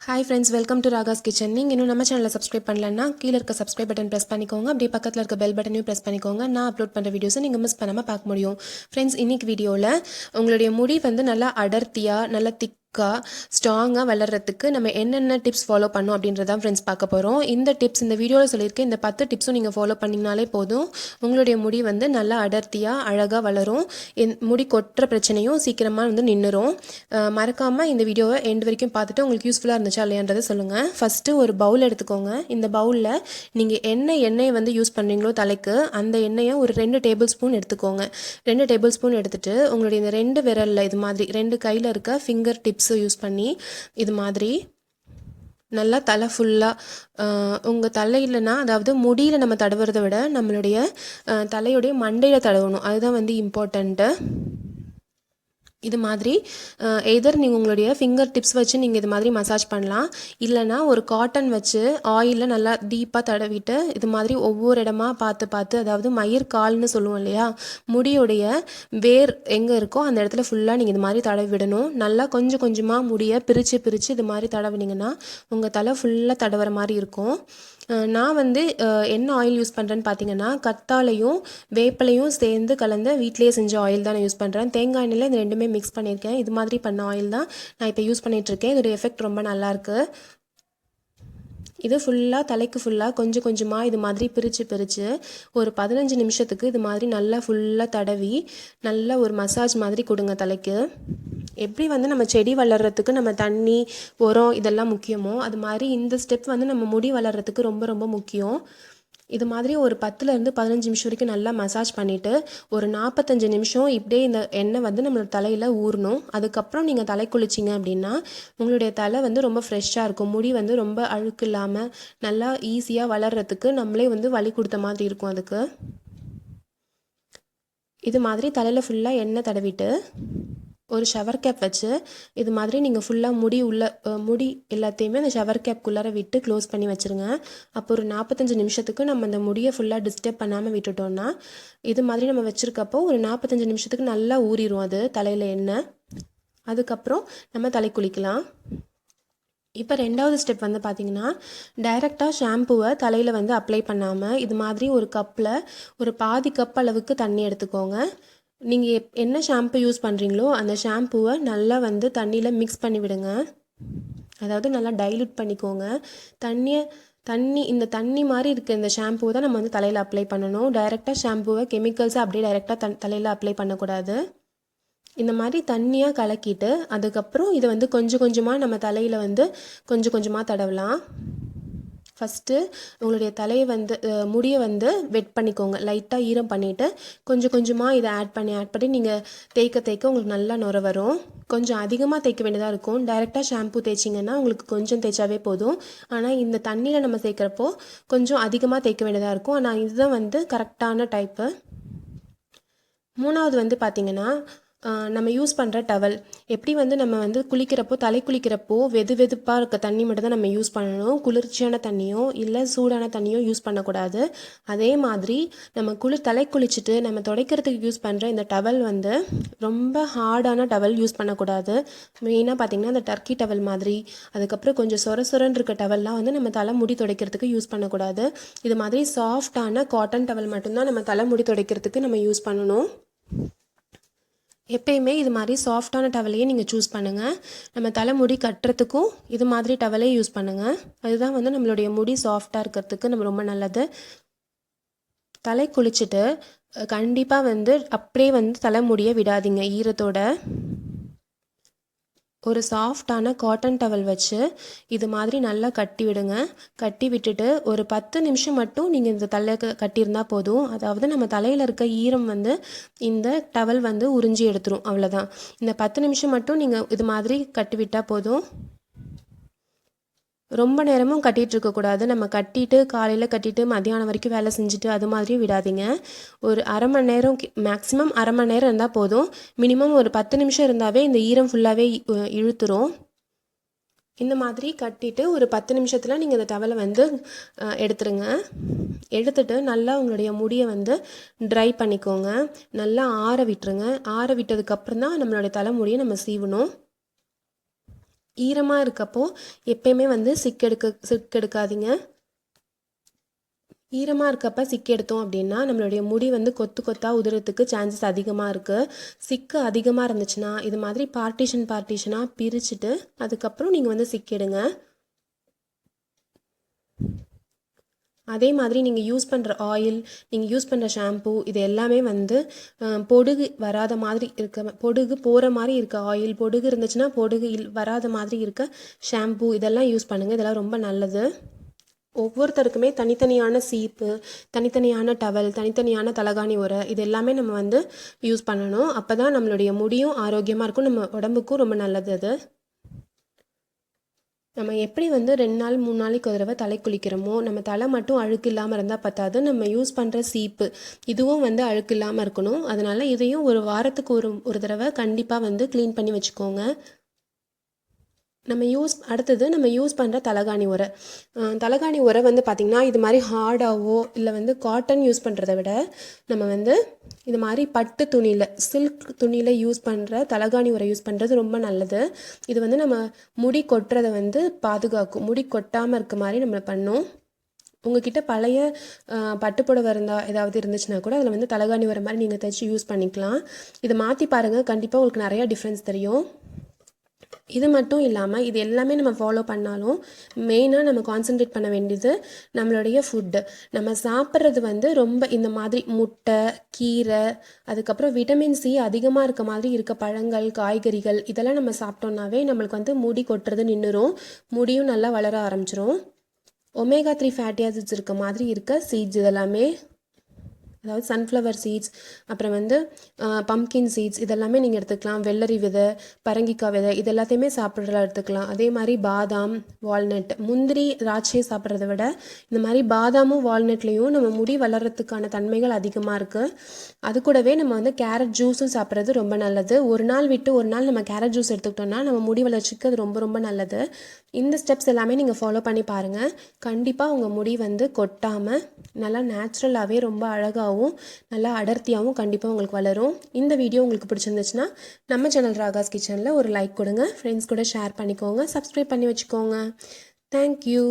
Hi friends, welcome to Ragas Kitchen. நீங்கள் இன்னும் நம்ம சேனலை சப்ஸ்கிரைப் பண்ணலன்னா கீழே இருக்க சப்ஸ்கிரைப் பட்டன் ப்ரெஸ் பண்ணிக்கோங்க. அப்படியே பக்கத்தில் இருக்க பெல் பட்டனையும் ப்ரெஸ் பண்ணிக்கோங்க. நான் அப்லோட் பண்ணுற வீடியோஸை நீங்கள் மிஸ் பண்ணாமல் பார்க்க முடியும். ஃப்ரெண்ட்ஸ், இன்னைக்கு வீடியோவில் உங்களுடைய முடி வந்து நல்லா அடர்த்தியாக நல்லா ஸ்ட்ராங்காக வளர்கிறதுக்கு நம்ம என்னென்ன டிப்ஸ் ஃபாலோ பண்ணோம் அப்படின்றதான் ஃப்ரெண்ட்ஸ் பார்க்க போகிறோம். இந்த டிப்ஸ் இந்த வீடியோவில் சொல்லியிருக்கேன். இந்த 10 டிப்ஸும் நீங்கள் ஃபாலோ பண்ணிங்கனாலே போதும். உங்களுடைய முடி வந்து நல்லா அடர்த்தியாக அழகாக வளரும். முடி கொட்டுற பிரச்சனையும் சீக்கிரமாக வந்து நின்றுரும். மறக்காமல் இந்த வீடியோவை எண்ட் வரைக்கும் பார்த்துட்டு உங்களுக்கு யூஸ்ஃபுல்லாக இருந்துச்சா இல்லையான்றதை சொல்லுங்கள். ஃபஸ்ட்டு ஒரு பவுல் எடுத்துக்கோங்க. இந்த பவுலில் நீங்கள் எண்ணெயை வந்து யூஸ் பண்ணுறீங்களோ தலைக்கு, அந்த எண்ணெயை ஒரு 2 டேபிள் ஸ்பூன் எடுத்துக்கோங்க. 2 டேபிள் ஸ்பூன் எடுத்துகிட்டு உங்களுடைய இந்த 2 விரலில் இது மாதிரி 2 கையில் இருக்க ஃபிங்கர் டிப்ஸை யூஸ் பண்ணி இது மாதிரி நல்லா தலை ஃபுல்லாக உங்கள் தலையிலனா, அதாவது முடியில் நம்ம தடவுறதை விட நம்மளுடைய தலையுடைய மண்டையில் தடவணும். அதுதான் வந்து இம்பார்ட்டண்ட்டு. இது மாதிரி எதர் நீங்கள் உங்களுடைய ஃபிங்கர் டிப்ஸ் வச்சு நீங்கள் இது மாதிரி மசாஜ் பண்ணலாம். இல்லைனா ஒரு காட்டன் வச்சு ஆயிலில் நல்லா டீப்பாக தடவிட்டு இது மாதிரி ஒவ்வொரு இடமா பார்த்து, அதாவது மயிர் கால்னு சொல்லுவோம் இல்லையா, முடியுடைய வேர் எங்கே இருக்கோ அந்த இடத்துல ஃபுல்லாக நீங்கள் இது மாதிரி தடவி விடணும். நல்லா கொஞ்சம் கொஞ்சமாக முடியை பிரித்து இது மாதிரி தடவினீங்கன்னா உங்கள் தலை ஃபுல்லாக தடவுற மாதிரி இருக்கும். நான் வந்து என்ன ஆயில் யூஸ் பண்ணுறேன்னு பார்த்தீங்கன்னா, கத்தாழையும் வேப்பிலையும் சேர்ந்து கலந்து வீட்டிலேயே செஞ்ச ஆயில் தான் நான் யூஸ் பண்ணுறேன். தேங்காய் எண்ணெயில் இது ரெண்டுமே மிக்ஸ் பண்ணியிருக்கேன். இது மாதிரி பண்ண ஆயில் தான் நான் இப்போ யூஸ் பண்ணிகிட்ருக்கேன். இதோட எஃபெக்ட் ரொம்ப நல்லாயிருக்கு. இது ஃபுல்லாக தலைக்கு ஃபுல்லாக கொஞ்சம் கொஞ்சமாக இது மாதிரி பிரித்து ஒரு 15 நிமிஷத்துக்கு இது மாதிரி நல்லா ஃபுல்லாக தடவி நல்லா ஒரு மசாஜ் மாதிரி கொடுங்க தலைக்கு. எப்படி வந்து நம்ம செடி வளர்கிறதுக்கு நம்ம தண்ணி, உரம் இதெல்லாம் முக்கியமோ, அது மாதிரி இந்த ஸ்டெப் வந்து நம்ம முடி வளர்கிறதுக்கு ரொம்ப ரொம்ப முக்கியம். இது மாதிரி ஒரு 10லேருந்து 15 நிமிஷம் வரைக்கும் நல்லா மசாஜ் பண்ணிவிட்டு ஒரு 45 நிமிஷம் இப்படியே இந்த எண்ணெய் வந்து நம்மளோட தலையில் ஊறணும். அதுக்கப்புறம் நீங்கள் தலை குளிச்சிங்க அப்படின்னா உங்களுடைய தலை வந்து ரொம்ப ஃப்ரெஷ்ஷாக இருக்கும். முடி வந்து ரொம்ப அழுக்கு இல்லாமல் நல்லா ஈஸியாக வளர்கிறதுக்கு நம்மளே வந்து வழி கொடுத்த மாதிரி இருக்கும். அதுக்கு இது மாதிரி தலையில் ஃபுல்லாக எண்ணெய் தடவிட்டு ஒரு ஷவர் கேப் வச்சு இது மாதிரி நீங்கள் ஃபுல்லாக முடி எல்லாத்தையுமே அந்த ஷவர் கேப்குள்ளார விட்டு க்ளோஸ் பண்ணி வச்சுருங்க. அப்போ ஒரு 45 நிமிஷத்துக்கு நம்ம அந்த முடியை ஃபுல்லாக டிஸ்டர்ப் பண்ணாமல் விட்டுட்டோம்னா இது மாதிரி நம்ம வச்சுருக்கப்போ ஒரு 45 நிமிஷத்துக்கு நல்லா ஊறிடும் அது தலையில் எண்ணெய். அதுக்கப்புறம் நம்ம தலை குளிக்கலாம். இப்போ 2வது ஸ்டெப் வந்து பார்த்திங்கன்னா, டைரெக்டாக ஷாம்புவை தலையில் வந்து அப்ளை பண்ணாமல் இது மாதிரி ஒரு கப்பில் ஒரு பாதி கப் அளவுக்கு தண்ணி எடுத்துக்கோங்க. நீங்கள் என்ன ஷாம்பு யூஸ் பண்ணுறீங்களோ அந்த ஷாம்புவை நல்லா வந்து தண்ணியில் மிக்ஸ் பண்ணி விடுங்க. அதாவது நல்லா டைல்யூட் பண்ணிக்கோங்க. இந்த தண்ணி மாதிரி இருக்க இந்த ஷாம்புவை தான் நம்ம வந்து தலையில் அப்ளை பண்ணணும். டைரெக்டாக ஷாம்புவை கெமிக்கல்ஸை அப்படியே டைரெக்டாக தலையில் அப்ளை பண்ணக்கூடாது. இந்த மாதிரி தண்ணியாக கலக்கிட்டு அதுக்கப்புறம் இதை வந்து கொஞ்சம் கொஞ்சமாக நம்ம தலையில் வந்து கொஞ்சம் கொஞ்சமாக தடவலாம். ஃபஸ்ட்டு உங்களுடைய தலையை வந்து முடியை வந்து வெட் பண்ணிக்கோங்க. லைட்டாக ஈரம் பண்ணிவிட்டு கொஞ்சம் கொஞ்சமாக இதை ஆட் பண்ணி நீங்கள் தேய்க்க உங்களுக்கு நல்லா நுர வரும். கொஞ்சம் அதிகமாக தேய்க்க வேண்டியதாக இருக்கும். டைரெக்டாக ஷாம்பு தேய்ச்சிங்கன்னா உங்களுக்கு கொஞ்சம் தேய்ச்சாவே போதும். ஆனால் இந்த தண்ணியில் நம்ம சேர்க்குறப்போ கொஞ்சம் அதிகமாக தேய்க்க வேண்டியதாக இருக்கும். ஆனால் இதுதான் வந்து கரெக்டான டைப்பு. 3வது வந்து பார்த்திங்கன்னா, நம்ம யூஸ் பண்ணுற டவல். எப்படி வந்து நம்ம வந்து தலை குளிக்கிறப்போ வெதுப்பாக இருக்க தண்ணி மட்டும் தான் நம்ம யூஸ் பண்ணணும். குளிர்ச்சியான தண்ணியோ இல்லை சூடான தண்ணியோ யூஸ் பண்ணக்கூடாது. அதே மாதிரி நம்ம தலை குளிச்சுட்டு நம்ம துடைக்கிறதுக்கு யூஸ் பண்ணுற இந்த டவல் வந்து ரொம்ப ஹார்டான டவல் யூஸ் பண்ணக்கூடாது. மெயினாக பார்த்திங்கன்னா இந்த டர்க்கி டவல் மாதிரி, அதுக்கப்புறம் கொஞ்சம் சொரன்னு இருக்க டவல்லாம் வந்து நம்ம தலை முடி துடைக்கிறதுக்கு யூஸ் பண்ணக்கூடாது. இது மாதிரி சாஃப்டான காட்டன் டவல் மட்டும்தான் நம்ம தலை முடி துடைக்கிறதுக்கு நம்ம யூஸ் பண்ணணும். எப்பயுமே இது மாதிரி சாஃப்டான டவலையே நீங்கள் சூஸ் பண்ணுங்கள். நம்ம தலைமுடி கட்டுறதுக்கும் இது மாதிரி டவலே யூஸ் பண்ணுங்கள். அதுதான் வந்து நம்மளுடைய முடி சாஃப்டாக இருக்கிறதுக்கு நம்ம ரொம்ப நல்லது. தலை குளிச்சுட்டு கண்டிப்பாக வந்து அப்படியே வந்து தலைமுடியை விடாதீங்க ஈரத்தோட. ஒரு சாஃப்டான காட்டன் டவல் வச்சு இது மாதிரி நல்லா கட்டி விடுங்க. கட்டி விட்டுட்டு ஒரு 10 நிமிஷம் மட்டும் நீங்கள் இந்த தலைக்கு கட்டியிருந்தால் போதும். அதாவது நம்ம தலையில் இருக்க ஈரம் வந்து இந்த டவல் வந்து உறிஞ்சி எடுத்துரும். அவ்வளோதான். இந்த 10 நிமிஷம் மட்டும் நீங்கள் இது மாதிரி கட்டி விட்டால் போதும். ரொம்ப நேரமும் கட்டிகிட்டு இருக்கக்கூடாது. நம்ம காலையில் கட்டிட்டு மத்தியானம் வரைக்கும் வேலை செஞ்சுட்டு அது மாதிரி விடாதீங்க. ஒரு அரை மணி நேரம், மேக்ஸிமம் அரை மணி நேரம் இருந்தால் போதும். மினிமம் ஒரு 10 நிமிஷம் இருந்தாவே இந்த ஈரம் ஃபுல்லாகவே இழுத்துரும். இந்த மாதிரி கட்டிட்டு ஒரு 10 நிமிஷத்தில் நீங்கள் இந்த டவலை வந்து எடுத்துருங்க. எடுத்துட்டு நல்லா உங்களுடைய முடியை வந்து ட்ரை பண்ணிக்கோங்க. நல்லா ஆற விட்டுருங்க. ஆற விட்டதுக்கப்புறம் தான் நம்மளுடைய தலைமுடியை நம்ம சீவணும். ஈரமாக இருக்கப்போ எப்பயுமே வந்து சிக்கெடுக்காதீங்க. ஈரமாக இருக்கப்போ சிக்கு எடுத்தோம் அப்படின்னா நம்மளுடைய முடி வந்து கொத்து கொத்தாக உதிரத்துக்கு சான்சஸ் அதிகமாக இருக்குது. சிக்கு அதிகமாக இருந்துச்சுன்னா இது மாதிரி பார்ட்டிஷனாக பிரிச்சுட்டு அதுக்கப்புறம் நீங்கள் வந்து சிக்கெடுங்க. அதே மாதிரி நீங்கள் யூஸ் பண்ணுற ஆயில், நீங்கள் யூஸ் பண்ணுற ஷாம்பூ இது எல்லாமே வந்து பொடுகு வராத மாதிரி பொடுகு போகிற மாதிரி இருக்க ஆயில், பொடுகு இருந்துச்சுன்னா பொடுகு வராத மாதிரி இருக்க ஷாம்பூ இதெல்லாம் யூஸ் பண்ணுங்கள். இதெல்லாம் ரொம்ப நல்லது. ஒவ்வொருத்தருக்குமே தனித்தனியான சீப்பு, தனித்தனியான டவல், தனித்தனியான தலகாணி உரை இது எல்லாமே நம்ம வந்து யூஸ் பண்ணணும். அப்போ தான் நம்மளுடைய முடியும் ஆரோக்கியமாக இருக்கும், நம்ம உடம்புக்கும் ரொம்ப நல்லது அது. நம்ம எப்படி வந்து 2 நாள் 3 நாளைக்கு ஒரு தடவை தலை குளிக்கிறோமோ, நம்ம தலை மட்டும் அழுக்கு இல்லாமல் இருந்தால் பத்தாது, நம்ம யூஸ் பண்ணுற சீப்பு இதுவும் வந்து அழுக்கு இல்லாமல் இருக்கணும். அதனால் இதையும் ஒரு வாரத்துக்கு ஒரு தடவை கண்டிப்பாக வந்து க்ளீன் பண்ணி வச்சுக்கோங்க. நம்ம யூஸ் பண்ணுற தலகாணி உரை. தலகாணி உரை வந்து பார்த்திங்கன்னா இது மாதிரி ஹார்டாகவோ இல்லை வந்து காட்டன் யூஸ் பண்ணுறத விட நம்ம வந்து இது மாதிரி பட்டு துணியில், சில்க் துணியில் யூஸ் பண்ணுற தலகாணி உரை யூஸ் பண்ணுறது ரொம்ப நல்லது. இது வந்து நம்ம முடி கொட்டுறதை வந்து பாதுகாக்கும், முடி கொட்டாமல் இருக்க மாதிரி நம்ம பண்ணோம். உங்ககிட்ட பழைய பட்டுப்புடவை ஏதாவது இருந்துச்சுன்னா கூட அதில் வந்து தலகாணி உரை மாதிரி நீங்கள் தைச்சி யூஸ் பண்ணிக்கலாம். இதை மாற்றி பாருங்கள், கண்டிப்பாக உங்களுக்கு நிறையா டிஃப்ரென்ஸ் தெரியும். இது மட்டும் இல்லாமல் இது எல்லாமே நம்ம ஃபாலோ பண்ணாலும் மெயினாக நம்ம கான்சென்ட்ரேட் பண்ண வேண்டியது நம்மளுடைய ஃபுட்டு. நம்ம சாப்பிட்றது வந்து ரொம்ப இந்த மாதிரி முட்டை, கீரை, அதுக்கப்புறம் விட்டமின் சி அதிகமாக இருக்க மாதிரி இருக்க பழங்கள், காய்கறிகள் இதெல்லாம் நம்ம சாப்பிட்டோம்னாவே நம்மளுக்கு வந்து முடி கொட்டுறது நின்றுரும், முடியும் நல்லா வளர ஆரம்பிச்சிரும். ஒமேகா 3 ஃபேட்டி ஆசிட்ஸ் இருக்க மாதிரி இருக்க சீட்ஸ் இதெல்லாமே, அதாவது சன்ஃப்ளவர் சீட்ஸ், அப்புறம் வந்து பம்கின் சீட்ஸ் இதெல்லாமே நீங்கள் எடுத்துக்கலாம். வெள்ளரி விதை, பரங்கிக்காய் விதை இது எல்லாத்தையுமே சாப்பிட்றதா எடுத்துக்கலாம். அதே மாதிரி பாதாம், வால்நட், முந்திரி, திராட்சையை சாப்பிட்றத விட இந்த மாதிரி பாதாமும் வால்நட்லேயும் நம்ம முடி வளர்கிறதுக்கான தன்மைகள் அதிகமாக இருக்குது. அது கூடவே நம்ம வந்து கேரட் ஜூஸும் சாப்பிட்றது ரொம்ப நல்லது. ஒரு நாள் விட்டு ஒரு நாள் நம்ம கேரட் ஜூஸ் எடுத்துக்கிட்டோம்னா நம்ம முடி வளர்ச்சிக்கு அது ரொம்ப ரொம்ப நல்லது. இந்த ஸ்டெப்ஸ் எல்லாமே நீங்கள் ஃபாலோ பண்ணி பாருங்கள். கண்டிப்பாக உங்கள் முடி வந்து கொட்டாமல் நல்லா நேச்சுரலாகவே ரொம்ப அழகாகவும் நல்லா அடர்த்தியாகவும் கண்டிப்பாக உங்களுக்கு வளரும். இந்த வீடியோ உங்களுக்கு பிடிச்சிருந்துச்சுன்னா நம்ம சேனல் ராகாஸ் கிச்சனில் ஒரு லைக் கொடுங்க, ஃப்ரெண்ட்ஸ் கூட ஷேர் பண்ணிக்கோங்க, சப்ஸ்கிரைப் பண்ணி வச்சுக்கோங்க. தேங்க்யூ.